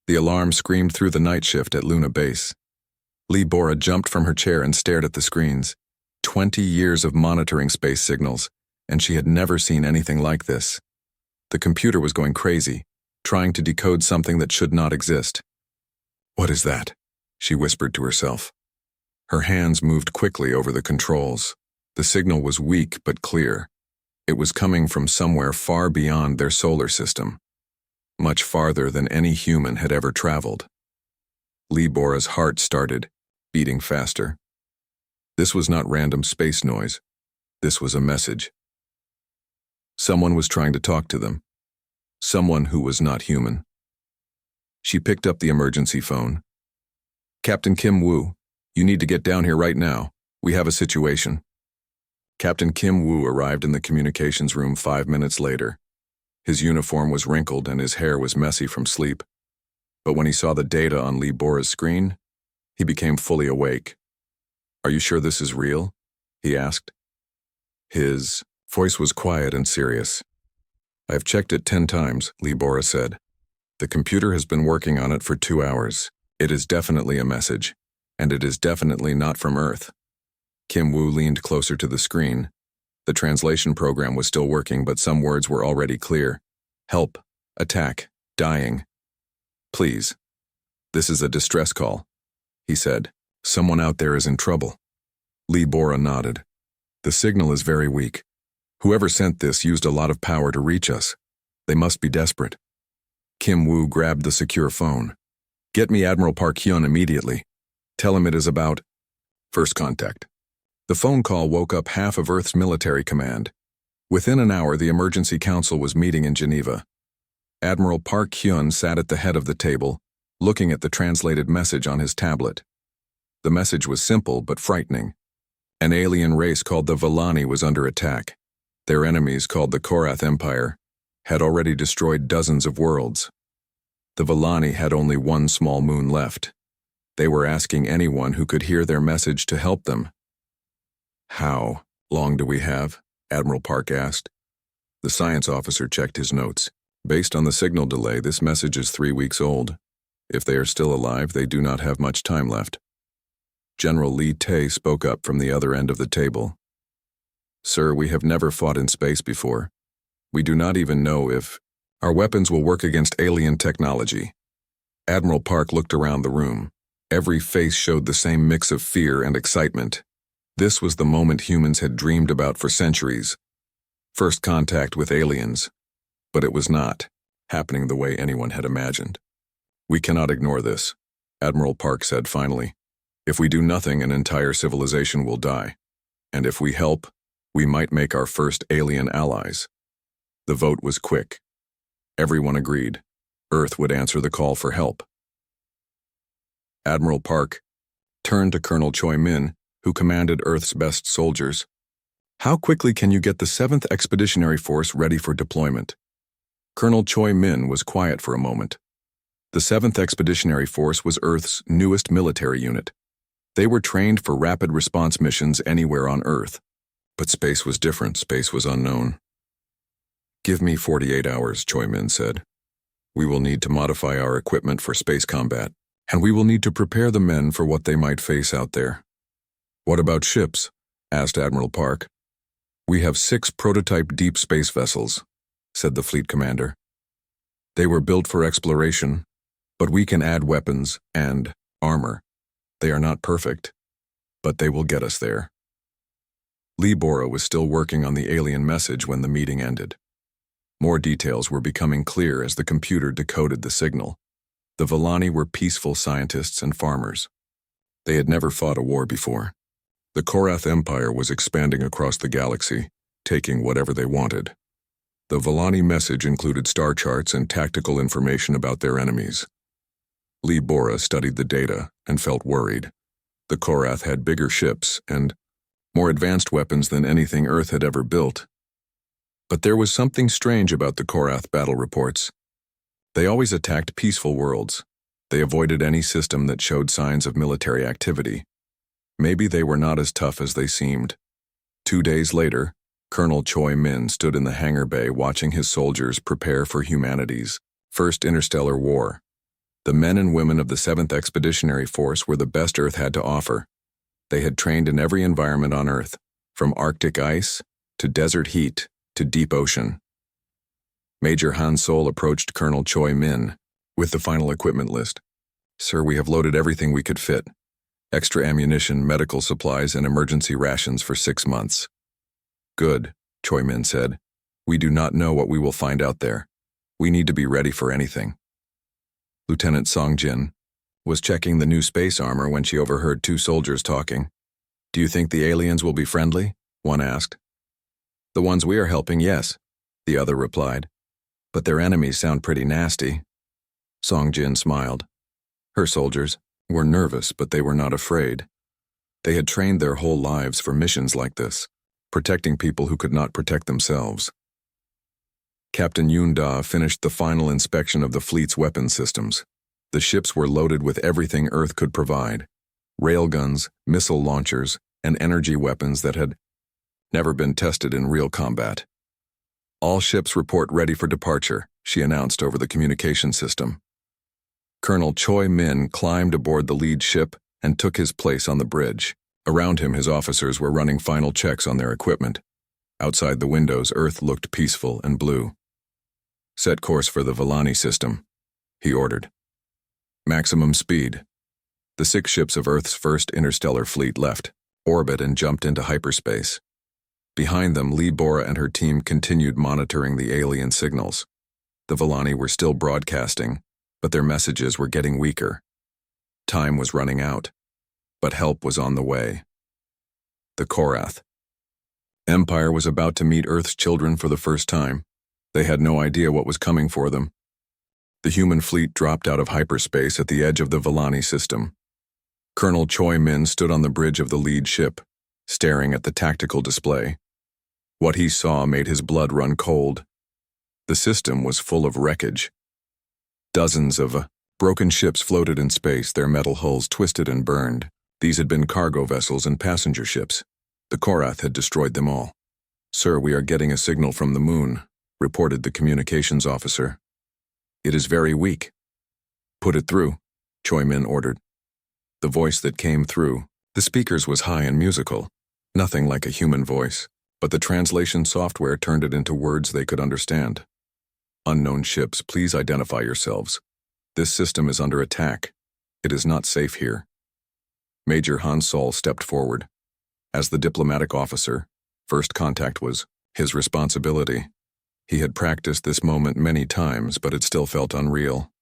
The alarm screamed through the night shift at Luna Base. Lee Bora jumped from her chair and stared at the screens. 20 years of monitoring space signals, and she had never seen anything like this. The computer was going crazy, trying to decode something that should not exist. "What is that?" she whispered to herself. Her hands moved quickly over the controls. The signal was weak but clear. It was coming from somewhere far beyond their solar system, much farther than any human had ever traveled. Lee Bora's heart started, beating faster. This was not random space noise. This was a message. Someone was trying to talk to them. Someone who was not human. She picked up the emergency phone. "Captain Kim Woo, you need to get down here right now. We have a situation." Captain Kim Woo arrived in the communications room 5 minutes later. His uniform was wrinkled and his hair was messy from sleep. But when he saw the data on Lee Bora's screen, he became fully awake. "Are you sure this is real?" he asked. His voice was quiet and serious. "I have checked it 10 times, Lee Bora said. "The computer has been working on it for 2 hours. It is definitely a message, and it is definitely not from Earth." Kim Woo leaned closer to the screen. The translation program was still working, but some words were already clear. "Help, attack, dying. Please. This is a distress call," he said. "Someone out there is in trouble." Lee Bora nodded. "The signal is very weak. Whoever sent this used a lot of power to reach us. They must be desperate." Kim Woo grabbed the secure phone. "Get me Admiral Park Hyun immediately. Tell him it is about first contact." The phone call woke up half of Earth's military command. Within an hour, the Emergency Council was meeting in Geneva. Admiral Park Hyun sat at the head of the table, looking at the translated message on his tablet. The message was simple but frightening. An alien race called the Villani was under attack. Their enemies, called the Korath Empire, had already destroyed dozens of worlds. The Villani had only one small moon left. They were asking anyone who could hear their message to help them. "How long do we have?" Admiral Park asked. The science officer checked his notes. "Based on the signal delay, this message is 3 weeks old. If they are still alive, they do not have much time left." General Lee Tae spoke up from the other end of the table. "Sir, we have never fought in space before. We do not even know if our weapons will work against alien technology." Admiral Park looked around the room. Every face showed the same mix of fear and excitement. This was the moment humans had dreamed about for centuries. First contact with aliens. But it was not happening the way anyone had imagined. "We cannot ignore this," Admiral Park said finally. "If we do nothing, an entire civilization will die. And if we help, we might make our first alien allies." The vote was quick. Everyone agreed. Earth would answer the call for help. Admiral Park turned to Colonel Choi Min, who commanded Earth's best soldiers. "How quickly can you get the 7th Expeditionary Force ready for deployment?" Colonel Choi Min was quiet for a moment. The 7th Expeditionary Force was Earth's newest military unit. They were trained for rapid response missions anywhere on Earth. But space was different. Space was unknown. "Give me 48 hours, Choi Min said. "We will need to modify our equipment for space combat, and we will need to prepare the men for what they might face out there." "What about ships?" asked Admiral Park. "We have 6 prototype deep space vessels," said the fleet commander. "They were built for exploration, but we can add weapons and armor. They are not perfect, but they will get us there." Lee Bora was still working on the alien message when the meeting ended. More details were becoming clear as the computer decoded the signal. The Villani were peaceful scientists and farmers. They had never fought a war before. The Korath Empire was expanding across the galaxy, taking whatever they wanted. The Villani message included star charts and tactical information about their enemies. Lee Bora studied the data and felt worried. The Korath had bigger ships and more advanced weapons than anything Earth had ever built. But there was something strange about the Korath battle reports. They always attacked peaceful worlds. They avoided any system that showed signs of military activity. Maybe they were not as tough as they seemed. 2 days later, Colonel Choi Min stood in the hangar bay watching his soldiers prepare for humanity's first interstellar war. The men and women of the 7th Expeditionary Force were the best Earth had to offer. They had trained in every environment on Earth, from Arctic ice to desert heat to deep ocean. Major Han Sol approached Colonel Choi Min with the final equipment list. "Sir, we have loaded everything we could fit. Extra ammunition, medical supplies, and emergency rations for 6 months." "Good," Choi Min said. "We do not know what we will find out there. We need to be ready for anything." Lieutenant Song Jin was checking the new space armor when she overheard 2 soldiers talking. "Do you think the aliens will be friendly?" one asked. "The ones we are helping, yes," the other replied. "But their enemies sound pretty nasty." Song Jin smiled. Her soldiers were nervous, but they were not afraid. They had trained their whole lives for missions like this, protecting people who could not protect themselves. Captain Yoon Da finished the final inspection of the fleet's weapon systems. The ships were loaded with everything Earth could provide: railguns, missile launchers, and energy weapons that had never been tested in real combat. "All ships report ready for departure," she announced over the communication system. Colonel Choi Min climbed aboard the lead ship and took his place on the bridge. Around him, his officers were running final checks on their equipment. Outside the windows, Earth looked peaceful and blue. "Set course for the Villani system," he ordered. "Maximum speed." The 6 ships of Earth's first interstellar fleet left orbit and jumped into hyperspace. Behind them, Lee Bora and her team continued monitoring the alien signals. The Villani were still broadcasting, but their messages were getting weaker. Time was running out, but help was on the way. The Korath. Empire was about to meet Earth's children for the first time. They had no idea what was coming for them. The human fleet dropped out of hyperspace at the edge of the Villani system. Colonel Choi Min stood on the bridge of the lead ship, staring at the tactical display. What he saw made his blood run cold. The system was full of wreckage. Dozens of broken ships floated in space, their metal hulls twisted and burned. These had been cargo vessels and passenger ships. The Korath had destroyed them all. "Sir, we are getting a signal from the moon," reported the communications officer. "It is very weak." "Put it through," Choi Min ordered. The voice that came through the speakers was high and musical, nothing like a human voice, but the translation software turned it into words they could understand. "Unknown ships, please identify yourselves. This system is under attack. It is not safe here." Major Han Sol stepped forward. As the diplomatic officer, first contact was his responsibility. He had practiced this moment many times, but it still felt unreal.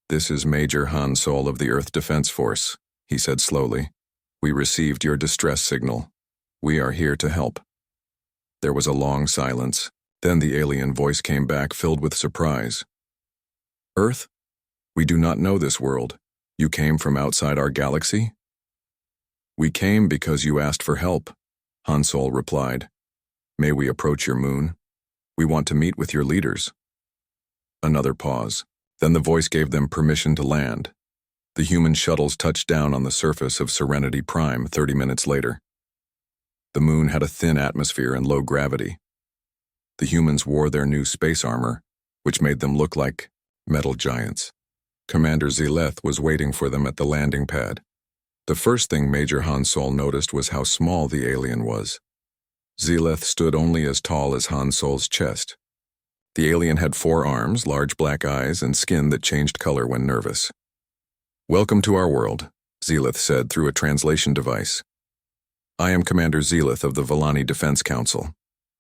"This is Major Han Sol of the Earth Defense Force," he said slowly. "We received your distress signal. We are here to help." There was a long silence. Then the alien voice came back, filled with surprise. "Earth? We do not know this world. You came from outside our galaxy?" "We came because you asked for help," Han Sol replied. "May we approach your moon? We want to meet with your leaders." Another pause. Then the voice gave them permission to land. The human shuttles touched down on the surface of Serenity Prime 30 minutes later. The moon had a thin atmosphere and low gravity. The humans wore their new space armor, which made them look like metal giants. Commander Zileth was waiting for them at the landing pad. The first thing Major Han Sol noticed was how small the alien was. Zileth stood only as tall as Han Sol's chest. The alien had 4 arms, large black eyes, and skin that changed color when nervous. "Welcome to our world," Zileth said through a translation device. "I am Commander Zileth of the Villani Defense Council.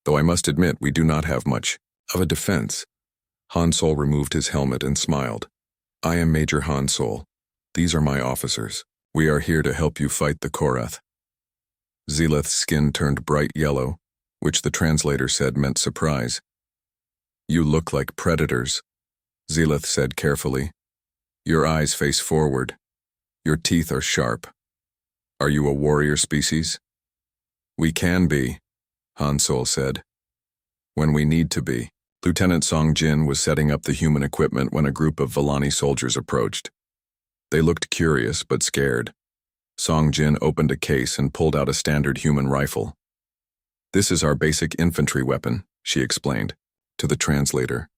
Though I must admit we do not have much of a defense." Han Sol removed his helmet and smiled. "I am Major Han Sol. These are my officers. We are here to help you fight the Korath." Zileth's skin turned bright yellow, which the translator said meant surprise. "You look like predators," Zileth said carefully. "Your eyes face forward. Your teeth are sharp. Are you a warrior species?" "We can be," Han Sol said. "When we need to be." Lieutenant Song Jin was setting up the human equipment when a group of Villani soldiers approached. They looked curious but scared. Song Jin opened a case and pulled out a standard human rifle. "This is our basic infantry weapon," she explained to the translator.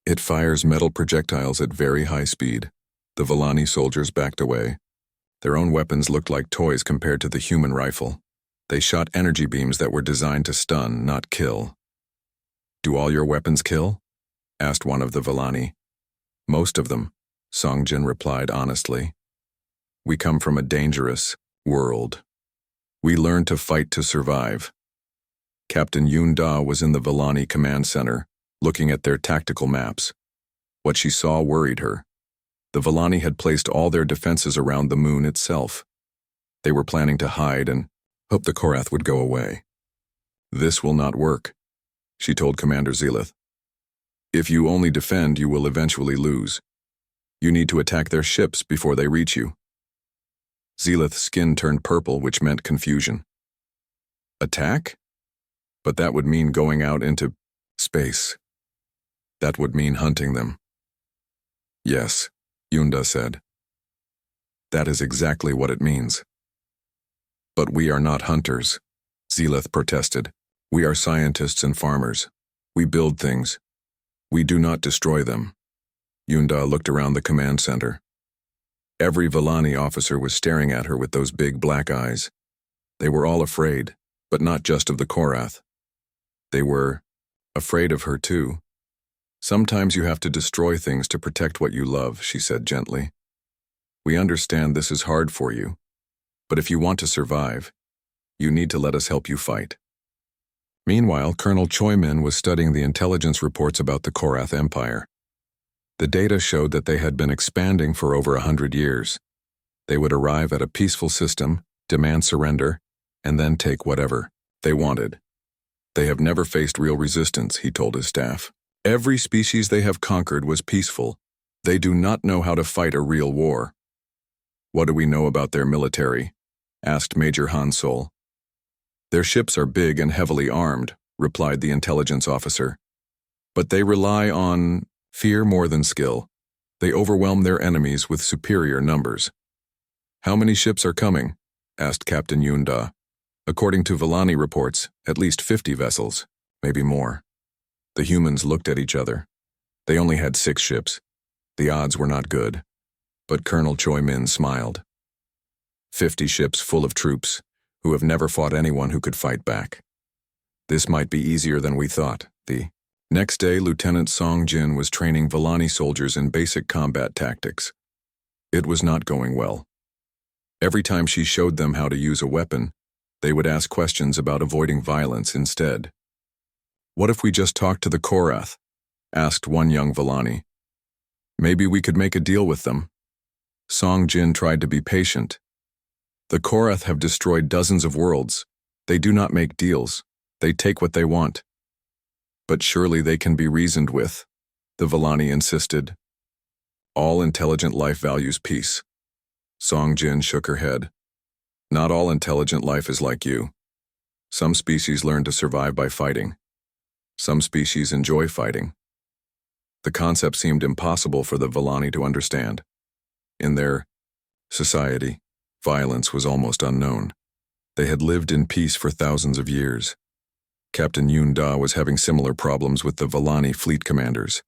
"It fires metal projectiles at very high speed. The Villani soldiers backed away. Their own weapons looked like toys compared to the human rifle. They shot energy beams that were designed to stun, not kill. "Do all your weapons kill?" asked one of the Villani. "Most of them," Song Jin replied honestly. "We come from a dangerous world. We learn to fight to survive." Captain Yoon Da was in the Villani command center, looking at their tactical maps. What she saw worried her. The Villani had placed all their defenses around the moon itself. They were planning to hide and hope the Korath would go away. "This will not work," she told Commander Zelith. "If you only defend, you will eventually lose. You need to attack their ships before they reach you." Zelith's skin turned purple, which meant confusion. Attack? But that would mean going out into space. That would mean hunting them. "Yes," Yunda said. "That is exactly what it means." "But we are not hunters," Zelith protested. "We are scientists and farmers. We build things. We do not destroy them." Yunda looked around the command center. Every Villani officer was staring at her with those big black eyes. They were all afraid, but not just of the Korath. They were afraid of her too. "Sometimes you have to destroy things to protect what you love," she said gently. "We understand this is hard for you, but if you want to survive, you need to let us help you fight." Meanwhile, Colonel Choi Min was studying the intelligence reports about the Korath Empire. The data showed that they had been expanding for over 100 years. They would arrive at a peaceful system, demand surrender, and then take whatever they wanted. "They have never faced real resistance," he told his staff. "Every species they have conquered was peaceful. They do not know how to fight a real war." "What do we know about their military?" asked Major Han Sol. "Their ships are big and heavily armed," replied the intelligence officer. "But they rely on fear more than skill. They overwhelm their enemies with superior numbers." "How many ships are coming?" asked Captain Yunda. "According to Villani reports, at least 50 vessels, maybe more." The humans looked at each other. They only had 6 ships. The odds were not good. But Colonel Choi Min smiled. 50 ships full of troops, who have never fought anyone who could fight back. This might be easier than we thought. The next day, Lieutenant Song Jin was training Villani soldiers in basic combat tactics. It was not going well. Every time she showed them how to use a weapon, they would ask questions about avoiding violence instead. "What if we just talked to the Korath?" asked one young Villani. "Maybe we could make a deal with them." Song Jin tried to be patient. "The Korath have destroyed dozens of worlds. They do not make deals. They take what they want." "But surely they can be reasoned with," the Villani insisted. "All intelligent life values peace." Song Jin shook her head. "Not all intelligent life is like you. Some species learn to survive by fighting. Some species enjoy fighting." The concept seemed impossible for the Villani to understand. In their society, violence was almost unknown. They had lived in peace for thousands of years. Captain Yoon Da was having similar problems with the Villani fleet commanders.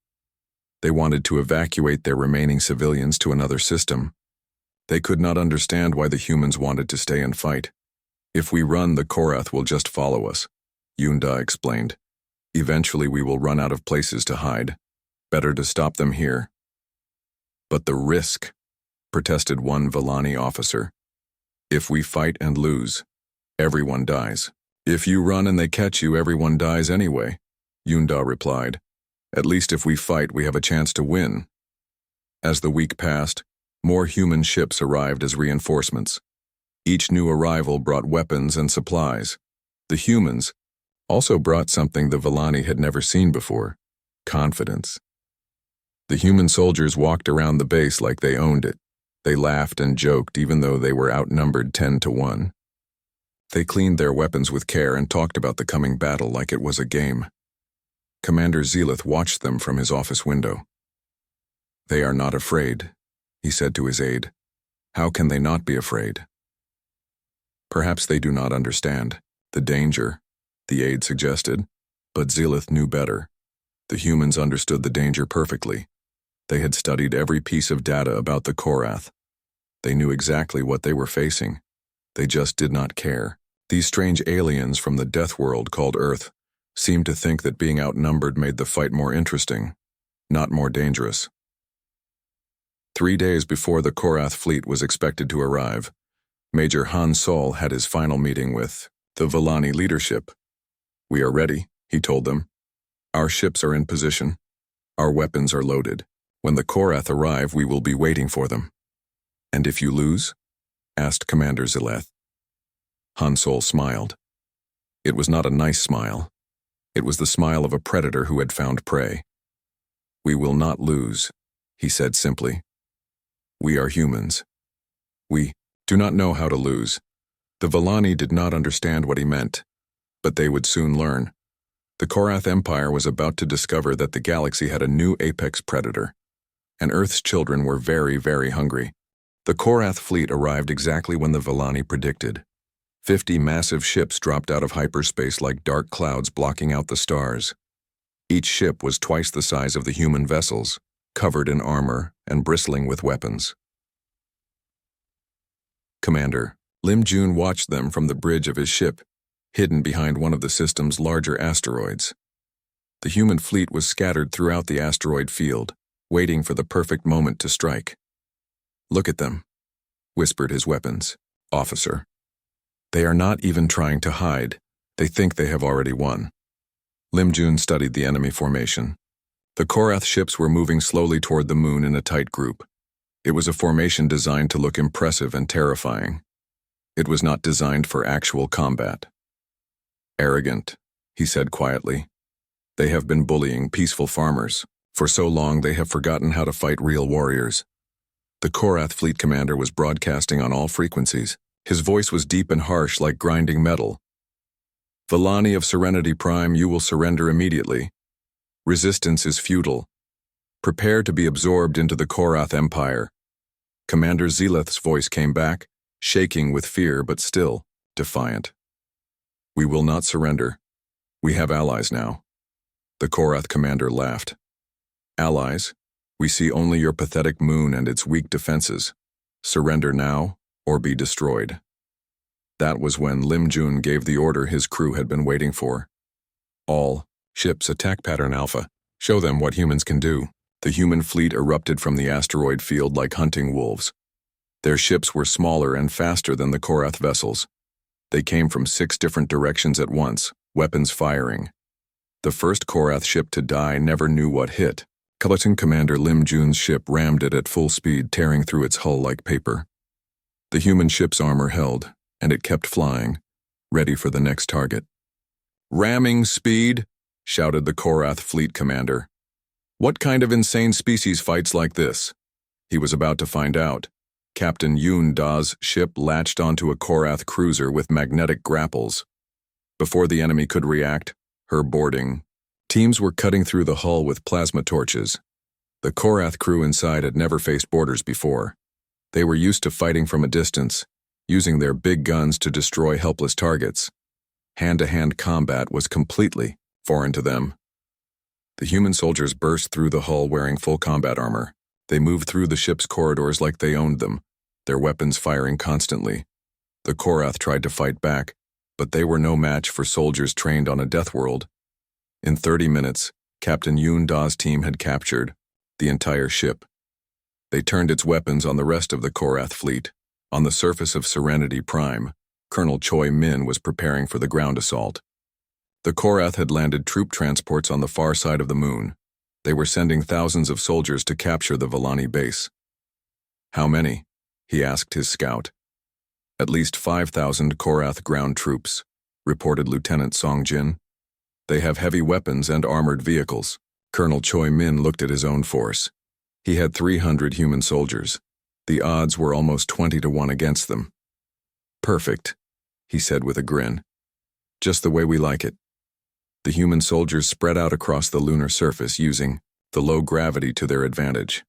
They wanted to evacuate their remaining civilians to another system. They could not understand why the humans wanted to stay and fight. "If we run, the Korath will just follow us," Yoon Da explained. "Eventually we will run out of places to hide. Better to stop them here." "But the risk," protested one Villani officer. "If we fight and lose, everyone dies." "If you run and they catch you, everyone dies anyway," Yoon Da replied. "At least if we fight, we have a chance to win." As the week passed, more human ships arrived as reinforcements. Each new arrival brought weapons and supplies. The humans also brought something the Villani had never seen before: confidence. The human soldiers walked around the base like they owned it. They laughed and joked even though they were outnumbered 10 to 1. They cleaned their weapons with care and talked about the coming battle like it was a game. Commander Zelith watched them from his office window. "They are not afraid," he said to his aide. "How can they not be afraid?" "Perhaps they do not understand the danger," the aide suggested, but Zelith knew better. The humans understood the danger perfectly. They had studied every piece of data about the Korath. They knew exactly what they were facing. They just did not care. These strange aliens from the death world called Earth seemed to think that being outnumbered made the fight more interesting, not more dangerous. 3 days before the Korath fleet was expected to arrive, Major Han Sol had his final meeting with the Villani leadership. "We are ready," he told them. "Our ships are in position. Our weapons are loaded. When the Korath arrive, we will be waiting for them." "And if you lose?" asked Commander Zileth. Han Sol smiled. It was not a nice smile. It was the smile of a predator who had found prey. "We will not lose," he said simply. "We are humans. We do not know how to lose." The Villani did not understand what he meant, but they would soon learn. The Korath Empire was about to discover that the galaxy had a new apex predator, and Earth's children were very, very hungry. The Korath fleet arrived exactly when the Villani predicted. 50 massive ships dropped out of hyperspace like dark clouds blocking out the stars. Each ship was twice the size of the human vessels, covered in armor and bristling with weapons. Commander Lim Jun watched them from the bridge of his ship, hidden behind one of the system's larger asteroids. The human fleet was scattered throughout the asteroid field, waiting for the perfect moment to strike. "Look at them," whispered his weapons officer. "They are not even trying to hide. They think they have already won." Lim Jun studied the enemy formation. The Korath ships were moving slowly toward the moon in a tight group. It was a formation designed to look impressive and terrifying. It was not designed for actual combat. "Arrogant," he said quietly. "They have been bullying peaceful farmers. For so long they have forgotten how to fight real warriors." The Korath fleet commander was broadcasting on all frequencies. His voice was deep and harsh like grinding metal. "Villani of Serenity Prime, you will surrender immediately. Resistance is futile. Prepare to be absorbed into the Korath Empire." Commander Zileth's voice came back, shaking with fear but still defiant. "We will not surrender. We have allies now." The Korath commander laughed. "Allies? We see only your pathetic moon and its weak defenses. Surrender now, or be destroyed." That was when Lim Jun gave the order his crew had been waiting for. "All ships attack pattern Alpha. Show them what humans can do." The human fleet erupted from the asteroid field like hunting wolves. Their ships were smaller and faster than the Korath vessels. They came from 6 different directions at once, weapons firing. The first Korath ship to die never knew what hit. Lieutenant Commander Lim Jun's ship rammed it at full speed, tearing through its hull like paper. The human ship's armor held, and it kept flying, ready for the next target. "Ramming speed?" shouted the Korath fleet commander. "What kind of insane species fights like this?" He was about to find out. Captain Yoon Da's ship latched onto a Korath cruiser with magnetic grapples. Before the enemy could react, her boarding teams were cutting through the hull with plasma torches. The Korath crew inside had never faced boarders before. They were used to fighting from a distance, using their big guns to destroy helpless targets. Hand-to-hand combat was completely foreign to them. The human soldiers burst through the hull wearing full combat armor. They moved through the ship's corridors like they owned them, their weapons firing constantly. The Korath tried to fight back, but they were no match for soldiers trained on a death world. In 30 minutes, Captain Yoon Da's team had captured the entire ship. They turned its weapons on the rest of the Korath fleet. On the surface of Serenity Prime, Colonel Choi Min was preparing for the ground assault. The Korath had landed troop transports on the far side of the moon. They were sending thousands of soldiers to capture the Villani base. "How many?" he asked his scout. "At least 5,000 Korath ground troops," reported Lieutenant Song Jin. "They have heavy weapons and armored vehicles." Colonel Choi Min looked at his own force. He had 300 human soldiers. The odds were almost 20 to 1 against them. "Perfect," he said with a grin. "Just the way we like it." The human soldiers spread out across the lunar surface using the low gravity to their advantage.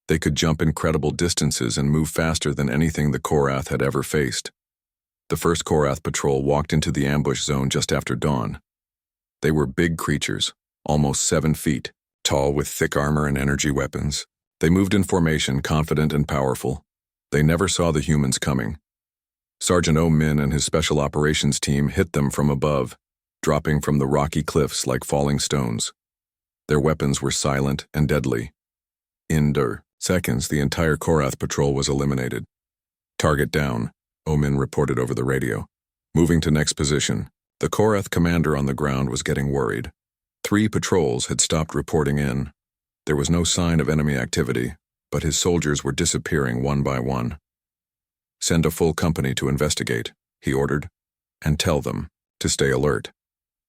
They could jump incredible distances and move faster than anything the Korath had ever faced. The first Korath patrol walked into the ambush zone just after dawn. They were big creatures, almost 7 feet tall with thick armor and energy weapons. They moved in formation, confident and powerful. They never saw the humans coming. Sergeant O-Min and his special operations team hit them from above, dropping from the rocky cliffs like falling stones. Their weapons were silent and deadly. In seconds, the entire Korath patrol was eliminated. Target down, O-Min reported over the radio. Moving to next position. The Korath commander on the ground was getting worried. 3 patrols had stopped reporting in. There was no sign of enemy activity, but his soldiers were disappearing one by one. Send a full company to investigate, he ordered, and tell them to stay alert.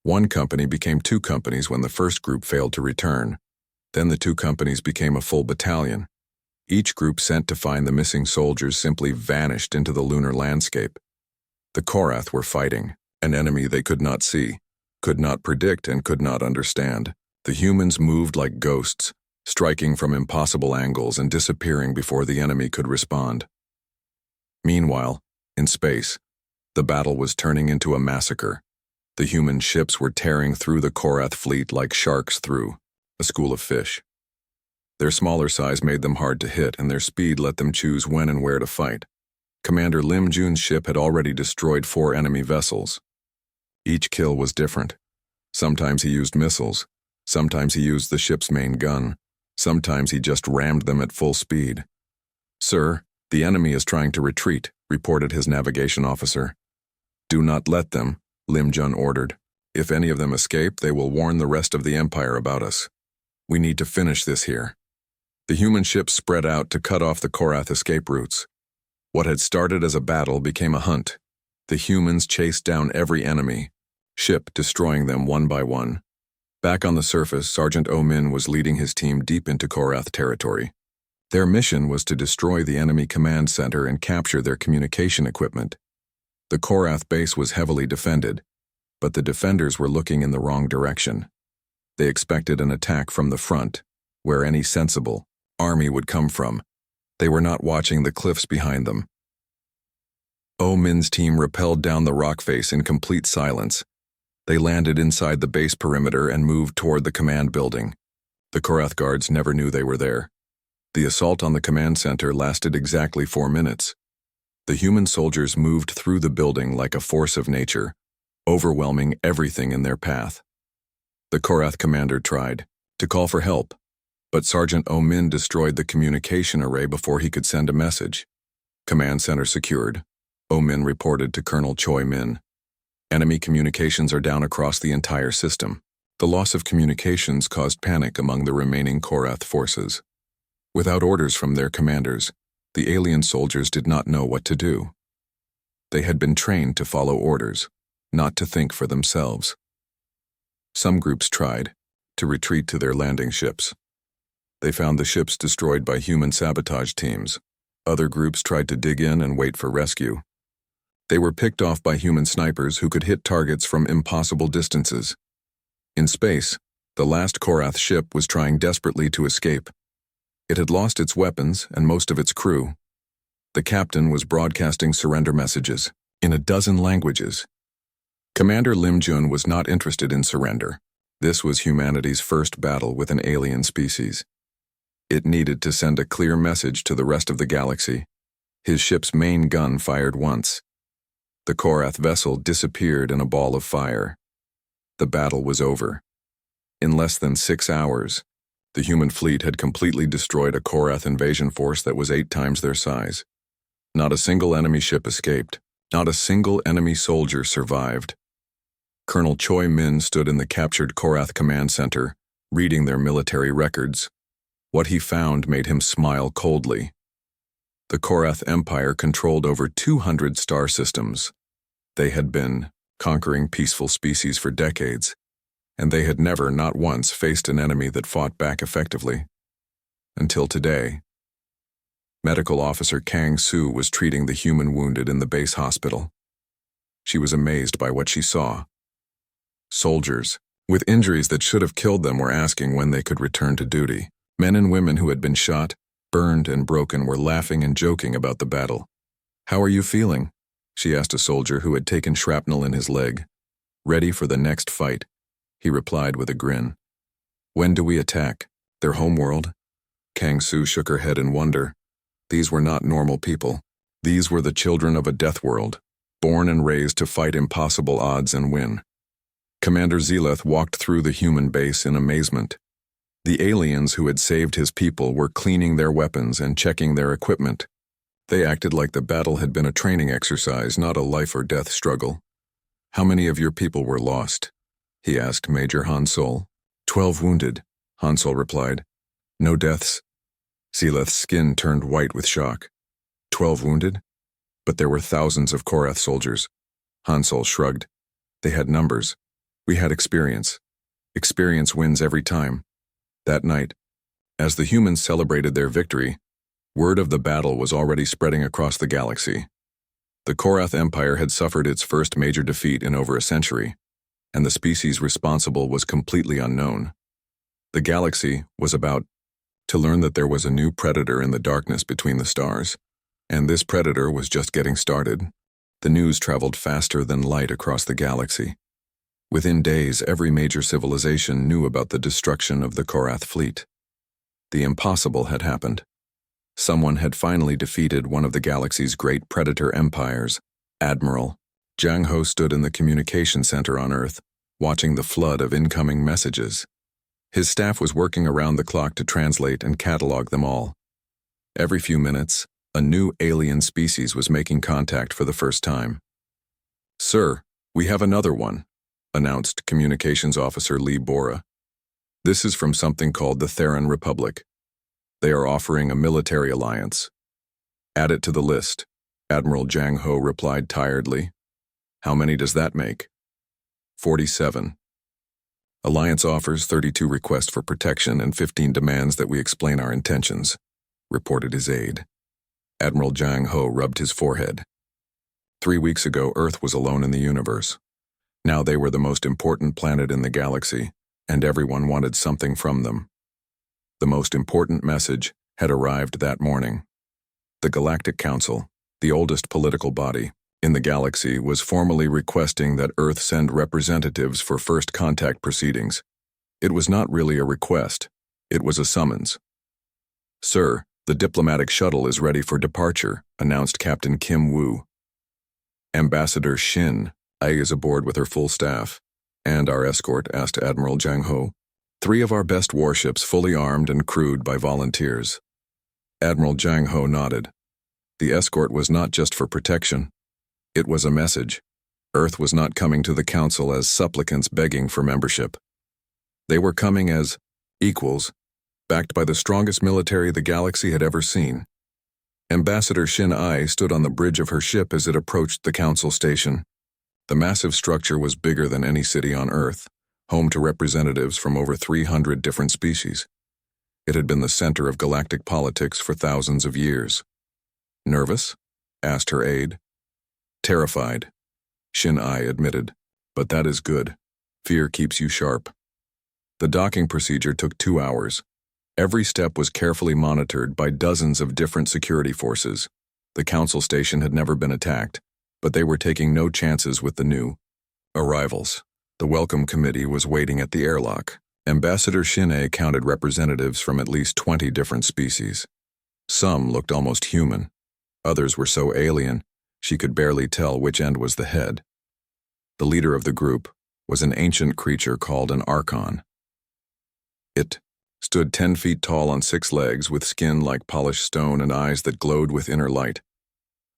1 company became 2 companies when the first group failed to return. Then the 2 companies became a full battalion. Each group sent to find the missing soldiers simply vanished into the lunar landscape. The Korath were fighting, an enemy they could not see, could not predict, and could not understand. The humans moved like ghosts, striking from impossible angles and disappearing before the enemy could respond. Meanwhile, in space, the battle was turning into a massacre. The human ships were tearing through the Korath fleet like sharks through a school of fish. Their smaller size made them hard to hit, and their speed let them choose when and where to fight. Commander Lim Jun's ship had already destroyed 4 enemy vessels. Each kill was different. Sometimes he used missiles, sometimes he used the ship's main gun, sometimes he just rammed them at full speed. "Sir, the enemy is trying to retreat," reported his navigation officer. "Do not let them," Lim Jun ordered. "If any of them escape, they will warn the rest of the Empire about us. We need to finish this here." The human ships spread out to cut off the Korath escape routes. What had started as a battle became a hunt. The humans chased down every enemy ship, destroying them one by one. Back on the surface, Sergeant O-Min was leading his team deep into Korath territory. Their mission was to destroy the enemy command center and capture their communication equipment. The Korath base was heavily defended, but the defenders were looking in the wrong direction. They expected an attack from the front, where any sensible army would come from. They were not watching the cliffs behind them. O-Min's team rappelled down the rock face in complete silence. They landed inside the base perimeter and moved toward the command building. The Korath guards never knew they were there. The assault on the command center lasted exactly 4 minutes. The human soldiers moved through the building like a force of nature, overwhelming everything in their path. The Korath commander tried to call for help, but Sergeant O-Min destroyed the communication array before he could send a message. Command center secured, O-Min reported to Colonel Choi Min. Enemy communications are down across the entire system. The loss of communications caused panic among the remaining Korath forces. Without orders from their commanders, the alien soldiers did not know what to do. They had been trained to follow orders, not to think for themselves. Some groups tried to retreat to their landing ships. They found the ships destroyed by human sabotage teams. Other groups tried to dig in and wait for rescue. They were picked off by human snipers who could hit targets from impossible distances. In space, the last Korath ship was trying desperately to escape. It had lost its weapons and most of its crew. The captain was broadcasting surrender messages in a dozen languages. Commander Lim Jun was not interested in surrender. This was humanity's first battle with an alien species. It needed to send a clear message to the rest of the galaxy. His ship's main gun fired once. The Korath vessel disappeared in a ball of fire. The battle was over. In less than 6 hours, the human fleet had completely destroyed a Korath invasion force that was 8 times their size. Not a single enemy ship escaped. Not a single enemy soldier survived. Colonel Choi Min stood in the captured Korath command center, reading their military records. What he found made him smile coldly. The Korath Empire controlled over 200 star systems. They had been conquering peaceful species for decades, and they had never, not once, faced an enemy that fought back effectively. Until today. Medical Officer Kang Soo was treating the human wounded in the base hospital. She was amazed by what she saw. Soldiers, with injuries that should have killed them, were asking when they could return to duty. Men and women who had been shot, burned, and broken were laughing and joking about the battle. "How are you feeling?" she asked a soldier who had taken shrapnel in his leg. "Ready for the next fight," he replied with a grin. "When do we attack?" Their homeworld? Kang Su shook her head in wonder. These were not normal people. These were the children of a death world, born and raised to fight impossible odds and win. Commander Zeleth walked through the human base in amazement. The aliens who had saved his people were cleaning their weapons and checking their equipment. They acted like the battle had been a training exercise, not a life-or-death struggle. "How many of your people were lost?" he asked Major Hansol. 12 wounded, Hansol replied. "No deaths?" Zeleth's skin turned white with shock. 12 wounded? But there were thousands of Korath soldiers. Hansol shrugged. They had numbers. We had experience. Experience wins every time. That night, as the humans celebrated their victory, word of the battle was already spreading across the galaxy. The Korath Empire had suffered its first major defeat in over a century, and the species responsible was completely unknown. The galaxy was about to learn that there was a new predator in the darkness between the stars, and this predator was just getting started. The news traveled faster than light across the galaxy. Within days, every major civilization knew about the destruction of the Korath fleet. The impossible had happened. Someone had finally defeated one of the galaxy's great predator empires. Admiral Jang Ho stood in the communication center on Earth, watching the flood of incoming messages. His staff was working around the clock to translate and catalog them all. Every few minutes, a new alien species was making contact for the first time. "Sir, we have another one," announced Communications Officer Lee Bora. "This is from something called the Theran Republic. They are offering a military alliance." "Add it to the list," Admiral Jang Ho replied tiredly. "How many does that make?" 47. "Alliance offers 32 requests for protection and 15 demands that we explain our intentions," reported his aide. Admiral Jang Ho rubbed his forehead. 3 weeks ago, Earth was alone in the universe. Now they were the most important planet in the galaxy, and everyone wanted something from them. The most important message had arrived that morning. The Galactic Council, the oldest political body in the galaxy, was formally requesting that Earth send representatives for first contact proceedings. It was not really a request, it was a summons. "Sir, the diplomatic shuttle is ready for departure," announced Captain Kim Woo. "Ambassador Shin Ai is aboard with her full staff, and our escort," asked Admiral Jang Ho. 3 of our best warships fully armed and crewed by volunteers." Admiral Jang Ho nodded. The escort was not just for protection. It was a message. Earth was not coming to the Council as supplicants begging for membership. They were coming as equals, backed by the strongest military the galaxy had ever seen. Ambassador Shin Ai stood on the bridge of her ship as it approached the Council station. The massive structure was bigger than any city on Earth, home to representatives from over 300 different species. It had been the center of galactic politics for thousands of years. "Nervous?" asked her aide. "Terrified," Shin Ai admitted, "but that is good. Fear keeps you sharp." The docking procedure took 2 hours. Every step was carefully monitored by dozens of different security forces. The Council station had never been attacked, but they were taking no chances with the new arrivals. The welcome committee was waiting at the airlock. Ambassador Shin counted representatives from at least 20 different species. Some looked almost human. Others were so alien, she could barely tell which end was the head. The leader of the group was an ancient creature called an Archon. It stood 10 feet tall on 6 legs with skin like polished stone and eyes that glowed with inner light.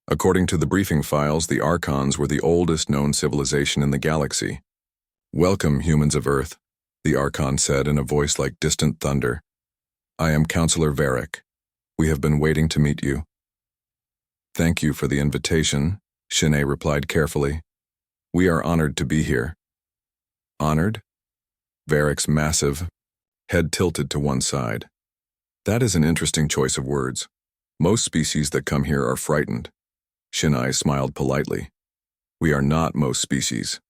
According to the briefing files, the Archons were the oldest known civilization in the galaxy. "Welcome, humans of Earth," the Archon said in a voice like distant thunder. "I am Counselor Varric. We have been waiting to meet you." "Thank you for the invitation," Shin replied carefully. "We are honored to be here." "Honored?" Varric's massive head tilted to one side. "That is an interesting choice of words. Most species that come here are frightened." Shin smiled politely. "We are not most species."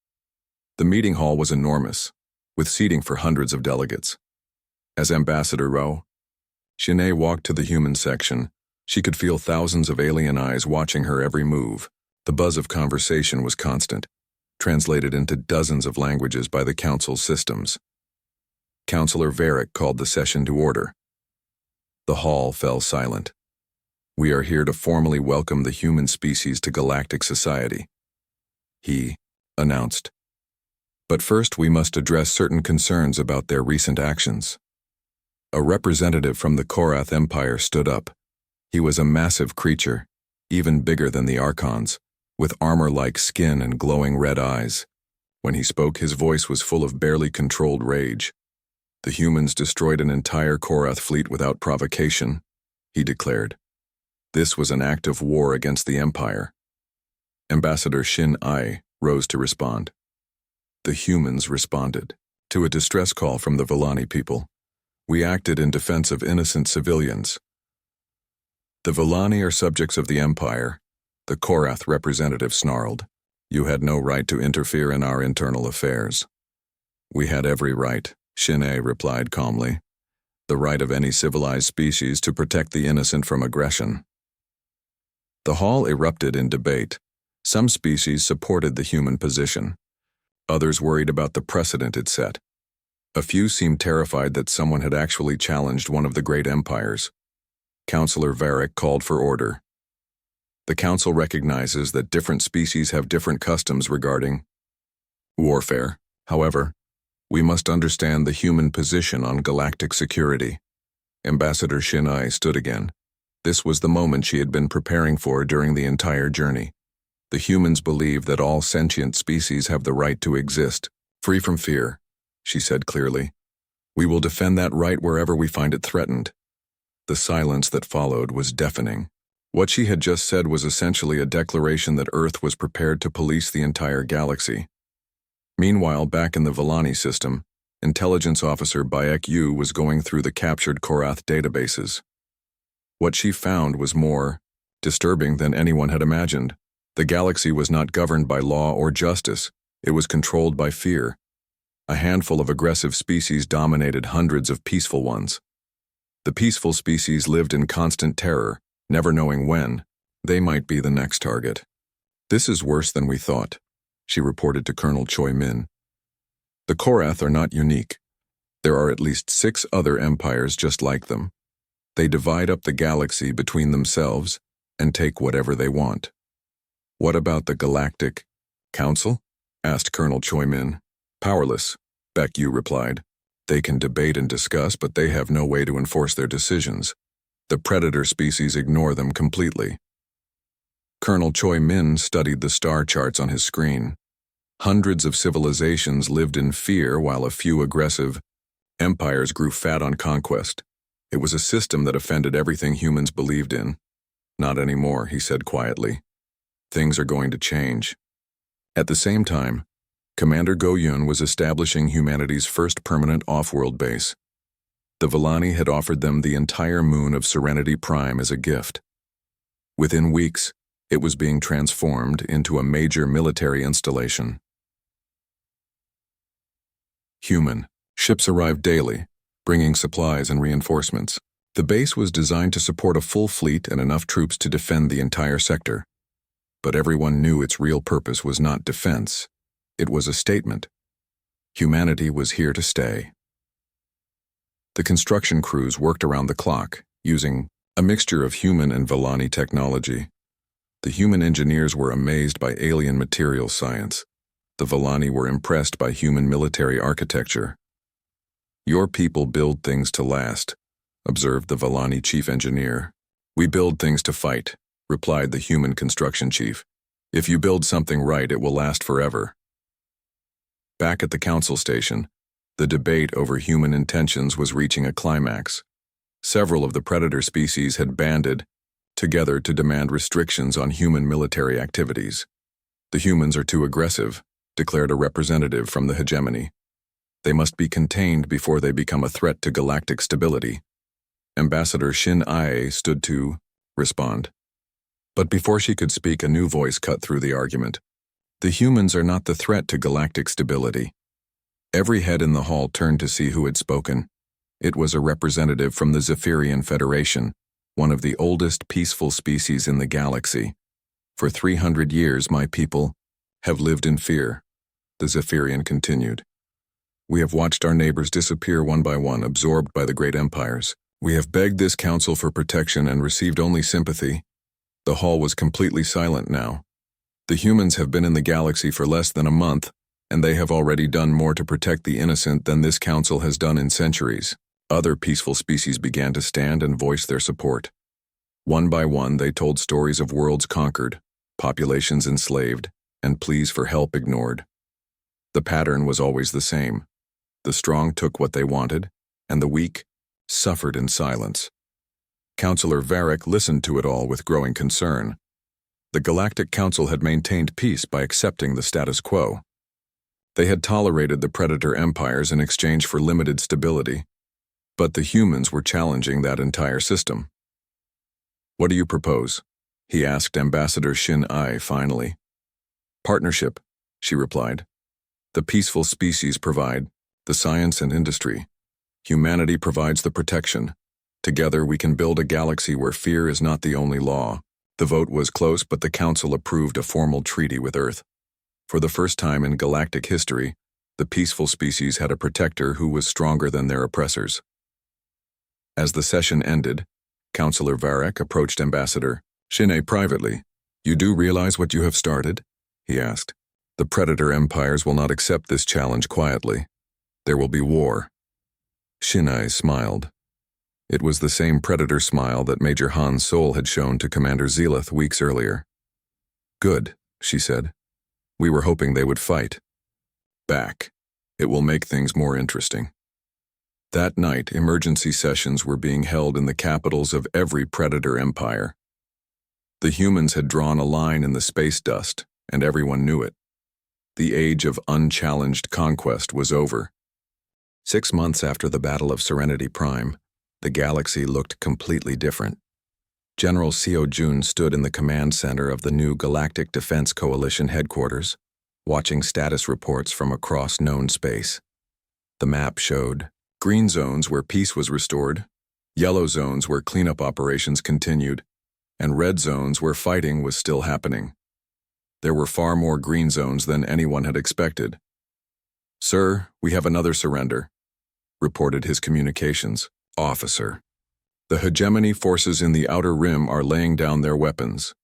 The meeting hall was enormous, with seating for hundreds of delegates. As Ambassador Ro, Shin walked to the human section. She could feel thousands of alien eyes watching her every move. The buzz of conversation was constant, translated into dozens of languages by the Council's systems. Counselor Varric called the session to order. The hall fell silent. We are here to formally welcome the human species to galactic society, he announced. But first we must address certain concerns about their recent actions. A representative from the Korath Empire stood up. He was a massive creature, even bigger than the Archons, with armor-like skin and glowing red eyes. When he spoke, his voice was full of barely controlled rage. The humans destroyed an entire Korath fleet without provocation, he declared. This was an act of war against the Empire. Ambassador Shin Ai rose to respond. The humans responded to a distress call from the Villani people. We acted in defense of innocent civilians. The Villani are subjects of the Empire, the Korath representative snarled. You had no right to interfere in our internal affairs. We had every right, Shin Ai replied calmly. The right of any civilized species to protect the innocent from aggression. The hall erupted in debate. Some species supported the human position. Others worried about the precedent it set. A few seemed terrified that someone had actually challenged one of the great empires. Counselor Varric called for order. The council recognizes that different species have different customs regarding warfare. However, we must understand the human position on galactic security. Ambassador Shin Ai stood again. This was the moment she had been preparing for during the entire journey. The humans believe that all sentient species have the right to exist, free from fear, she said clearly. We will defend that right wherever we find it threatened. The silence that followed was deafening. What she had just said was essentially a declaration that Earth was prepared to police the entire galaxy. Meanwhile, back in the Villani system, Intelligence Officer Bayek Yu was going through the captured Korath databases. What she found was more disturbing than anyone had imagined. The galaxy was not governed by law or justice. It was controlled by fear. A handful of aggressive species dominated hundreds of peaceful ones. The peaceful species lived in constant terror, never knowing when they might be the next target. This is worse than we thought, she reported to Colonel Choi Min. The Korath are not unique. There are at least 6 other empires just like them. They divide up the galaxy between themselves and take whatever they want. What about the Galactic Council? Asked Colonel Choi Min. Powerless, Baek Yu replied. They can debate and discuss, but they have no way to enforce their decisions. The predator species ignore them completely. Colonel Choi Min studied the star charts on his screen. Hundreds of civilizations lived in fear while a few aggressive empires grew fat on conquest. It was a system that offended everything humans believed in. Not anymore, he said quietly. Things are going to change. At the same time, Commander Go Yun was establishing humanity's first permanent off-world base. The Villani had offered them the entire moon of Serenity Prime as a gift. Within weeks, it was being transformed into a major military installation. Human. Ships arrived daily, bringing supplies and reinforcements. The base was designed to support a full fleet and enough troops to defend the entire sector. But everyone knew its real purpose was not defense. It was a statement. Humanity was here to stay. The construction crews worked around the clock, using a mixture of human and Villani technology. The human engineers were amazed by alien material science. The Villani were impressed by human military architecture. Your people build things to last, observed the Villani chief engineer. We build things to fight, replied the human construction chief. If you build something right, it will last forever. Back at the council station, the debate over human intentions was reaching a climax. Several of the predator species had banded together to demand restrictions on human military activities. The humans are too aggressive, declared a representative from the hegemony. They must be contained before they become a threat to galactic stability. Ambassador Shin Ai stood to respond. But before she could speak, a new voice cut through the argument. The humans are not the threat to galactic stability. Every head in the hall turned to see who had spoken. It was a representative from the Zephyrian Federation, one of the oldest peaceful species in the galaxy. For 300 years, my people have lived in fear, the Zephyrian continued. We have watched our neighbors disappear one by one, absorbed by the great empires. We have begged this council for protection and received only sympathy. The hall was completely silent now. The humans have been in the galaxy for less than a month, and they have already done more to protect the innocent than this council has done in centuries. Other peaceful species began to stand and voice their support. One by one, they told stories of worlds conquered, populations enslaved, and pleas for help ignored. The pattern was always the same. The strong took what they wanted, and the weak suffered in silence. Councillor Varric listened to it all with growing concern. The Galactic Council had maintained peace by accepting the status quo. They had tolerated the predator empires in exchange for limited stability, but the humans were challenging that entire system. "What do you propose?" he asked Ambassador Shin Ai finally. "Partnership," she replied. "The peaceful species provide the science and industry. Humanity provides the protection. Together we can build a galaxy where fear is not the only law." The vote was close, but the Council approved a formal treaty with Earth. For the first time in galactic history, the peaceful species had a protector who was stronger than their oppressors. As the session ended, Councillor Varric approached Ambassador Shin privately. "You do realize what you have started?" he asked. "The predator empires will not accept this challenge quietly. There will be war." Shin smiled. It was the same predator smile that Major Han Sol had shown to Commander Zelith weeks earlier. "Good," she said. "We were hoping they would fight back. It will make things more interesting." That night, emergency sessions were being held in the capitals of every predator empire. The humans had drawn a line in the space dust, and everyone knew it. The age of unchallenged conquest was over. 6 months after the Battle of Serenity Prime, the galaxy looked completely different. General Seo Jun stood in the command center of the new Galactic Defense Coalition headquarters, watching status reports from across known space. The map showed green zones where peace was restored, yellow zones where cleanup operations continued, and red zones where fighting was still happening. There were far more green zones than anyone had expected. "Sir, we have another surrender," reported his communications officer. "The hegemony forces in the Outer Rim are laying down their weapons."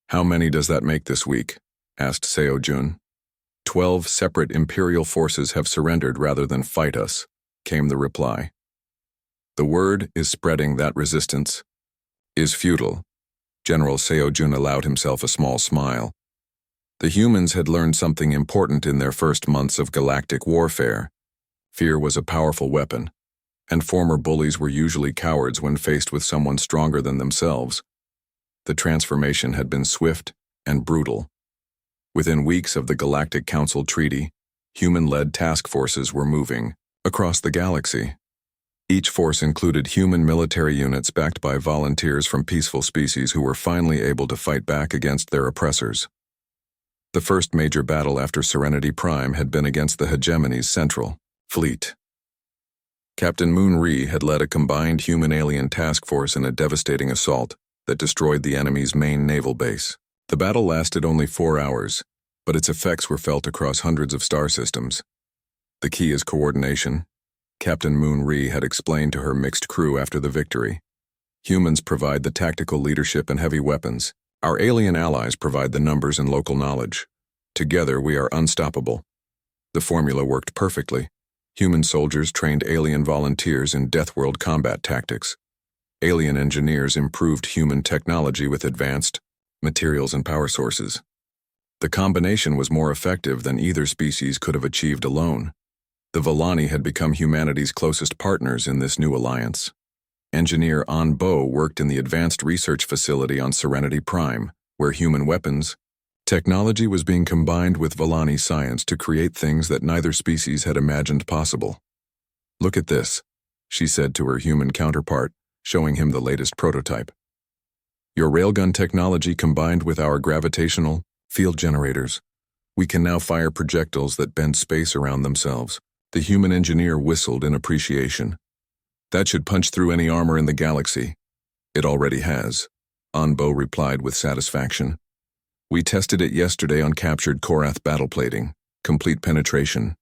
"How many does that make this week?" asked Seo Jun. 12 separate Imperial forces have surrendered rather than fight us," came the reply. "The word is spreading that resistance is futile." General Seo Jun allowed himself a small smile. The humans had learned something important in their first months of galactic warfare. Fear was a powerful weapon, and former bullies were usually cowards when faced with someone stronger than themselves. The transformation had been swift and brutal. Within weeks of the Galactic Council Treaty, human-led task forces were moving across the galaxy. Each force included human military units backed by volunteers from peaceful species who were finally able to fight back against their oppressors. The first major battle after Serenity Prime had been against the hegemony's Central Fleet. Captain Moon Rhee had led a combined human-alien task force in a devastating assault that destroyed the enemy's main naval base. The battle lasted only 4 hours, but its effects were felt across hundreds of star systems. "The key is coordination," Captain Moon Rhee had explained to her mixed crew after the victory. "Humans provide the tactical leadership and heavy weapons. Our alien allies provide the numbers and local knowledge. Together we are unstoppable." The formula worked perfectly. Human soldiers trained alien volunteers in Deathworld combat tactics. Alien engineers improved human technology with advanced materials and power sources. The combination was more effective than either species could have achieved alone. The Volani had become humanity's closest partners in this new alliance. Engineer An Bo worked in the Advanced Research Facility on Serenity Prime, where human weapons technology was being combined with Volani science to create things that neither species had imagined possible. "Look at this," she said to her human counterpart, showing him the latest prototype. "Your railgun technology combined with our gravitational field generators. We can now fire projectiles that bend space around themselves." The human engineer whistled in appreciation. "That should punch through any armor in the galaxy." "It already has," An Bo replied with satisfaction. "We tested it yesterday on captured Korath battle plating. Complete penetration.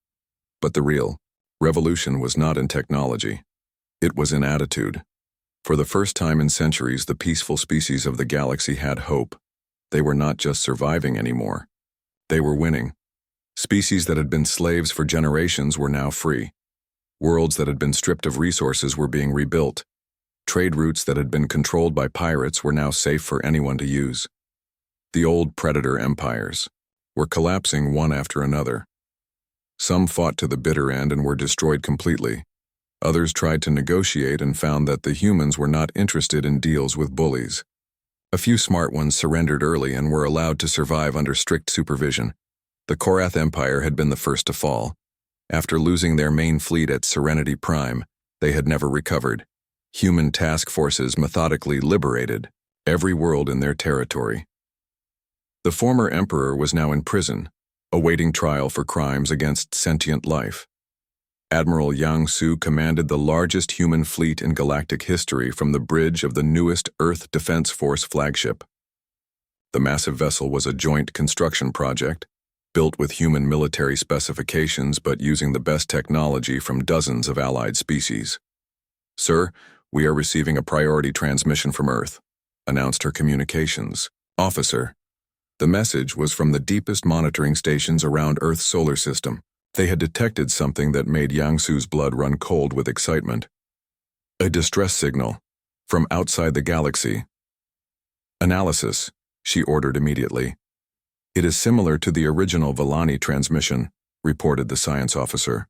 But the real Revolution was not in technology. It was in attitude. For the first time in centuries, the peaceful species of the galaxy had hope. They were not just surviving anymore. They were winning. Species that had been slaves for generations were now free. Worlds that had been stripped of resources were being rebuilt. Trade routes that had been controlled by pirates were now safe for anyone to use. The old predator empires were collapsing one after another. Some fought to the bitter end and were destroyed completely. Others tried to negotiate and found that the humans were not interested in deals with bullies. A few smart ones surrendered early and were allowed to survive under strict supervision. The Korath Empire had been the first to fall. After losing their main fleet at Serenity Prime, they had never recovered. Human task forces methodically liberated every world in their territory. The former emperor was now in prison, awaiting trial for crimes against sentient life. Admiral Yang Su commanded the largest human fleet in galactic history from the bridge of the newest Earth Defense Force flagship. The massive vessel was a joint construction project, built with human military specifications but using the best technology from dozens of allied species. "Sir, we are receiving a priority transmission from Earth," announced her communications officer. The message was from the deepest monitoring stations around Earth's solar system. They had detected something that made Yang Su's blood run cold with excitement. A distress signal from outside the galaxy. "Analysis," she ordered immediately. "It is similar to the original Villani transmission," reported the science officer.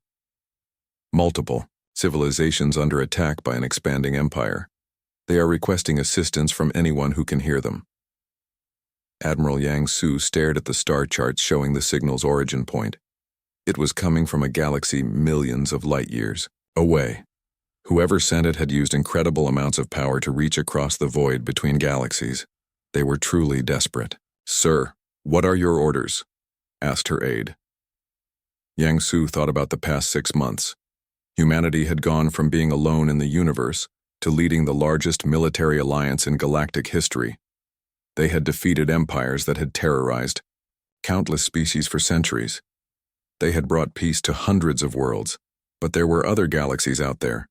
"Multiple civilizations under attack by an expanding empire. They are requesting assistance from anyone who can hear them." Admiral Yang Su stared at the star charts showing the signal's origin point. It was coming from a galaxy millions of light years away. Whoever sent it had used incredible amounts of power to reach across the void between galaxies. They were truly desperate. "Sir, what are your orders?" asked her aide. Yang Su thought about the past 6 months. Humanity had gone from being alone in the universe to leading the largest military alliance in galactic history. They had defeated empires that had terrorized countless species for centuries. They had brought peace to hundreds of worlds, but there were other galaxies out there,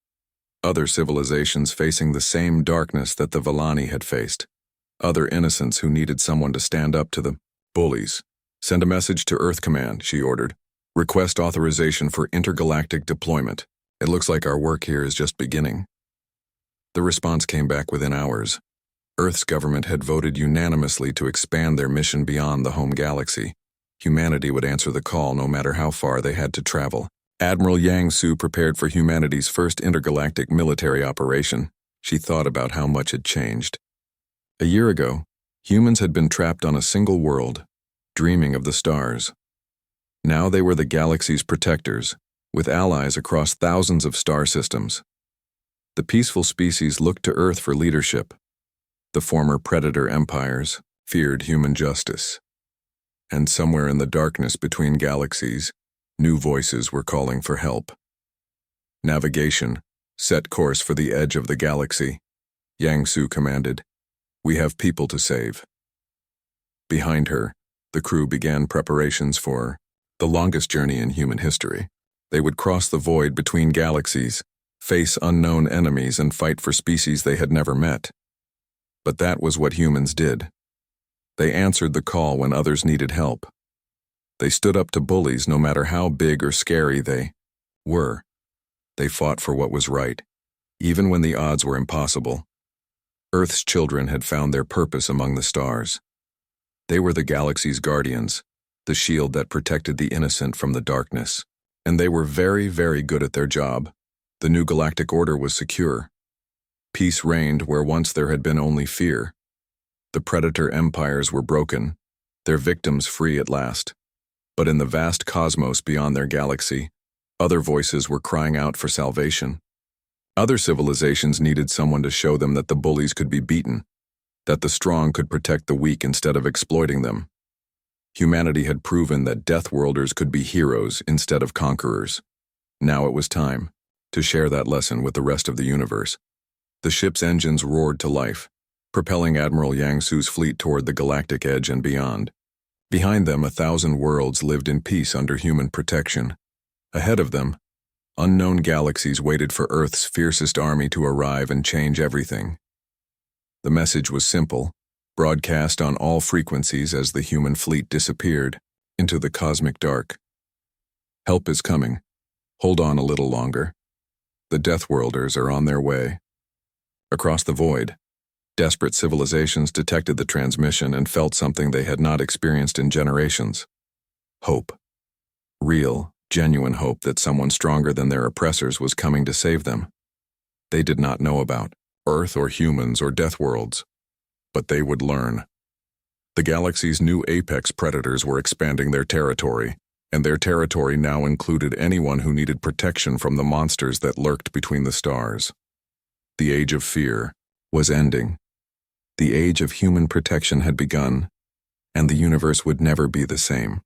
other civilizations facing the same darkness that the Villani had faced, other innocents who needed someone to stand up to the bullies. "Send a message to Earth Command," she ordered. "Request authorization for intergalactic deployment. It looks like our work here is just beginning." The response came back within hours. Earth's government had voted unanimously to expand their mission beyond the home galaxy. Humanity would answer the call no matter how far they had to travel. Admiral Yang Su prepared for humanity's first intergalactic military operation. She thought about how much had changed. A year ago, humans had been trapped on a single world, dreaming of the stars. Now they were the galaxy's protectors, with allies across thousands of star systems. The peaceful species looked to Earth for leadership. The former predator empires feared human justice. And somewhere in the darkness between galaxies, new voices were calling for help. "Navigation, set course for the edge of the galaxy," Yang Su commanded. "We have people to save." Behind her, the crew began preparations for the longest journey in human history. They would cross the void between galaxies, face unknown enemies, and fight for species they had never met. But that was what humans did. They answered the call when others needed help. They stood up to bullies no matter how big or scary they were. They fought for what was right, even when the odds were impossible. Earth's children had found their purpose among the stars. They were the galaxy's guardians, the shield that protected the innocent from the darkness. And they were very, very good at their job. The new galactic order was secure. Peace reigned where once there had been only fear. The predator empires were broken, their victims free at last. But in the vast cosmos beyond their galaxy, other voices were crying out for salvation. Other civilizations needed someone to show them that the bullies could be beaten, that the strong could protect the weak instead of exploiting them. Humanity had proven that Deathworlders could be heroes instead of conquerors. Now it was time to share that lesson with the rest of the universe. The ship's engines roared to life, propelling Admiral Yang Su's fleet toward the galactic edge and beyond. Behind them, 1,000 worlds lived in peace under human protection. Ahead of them, Unknown galaxies waited for Earth's fiercest army to arrive and change everything. The message was simple, broadcast on all frequencies as the human fleet disappeared into the cosmic dark. Help is coming. Hold on a little longer. The Deathworlders are on their way. Across the void, desperate civilizations detected the transmission and felt something they had not experienced in generations. Hope. Real, genuine hope that someone stronger than their oppressors was coming to save them. They did not know about Earth or humans or death worlds, but they would learn. The galaxy's new apex predators were expanding their territory, and their territory now included anyone who needed protection from the monsters that lurked between the stars. The age of fear was ending. The age of human protection had begun, and the universe would never be the same.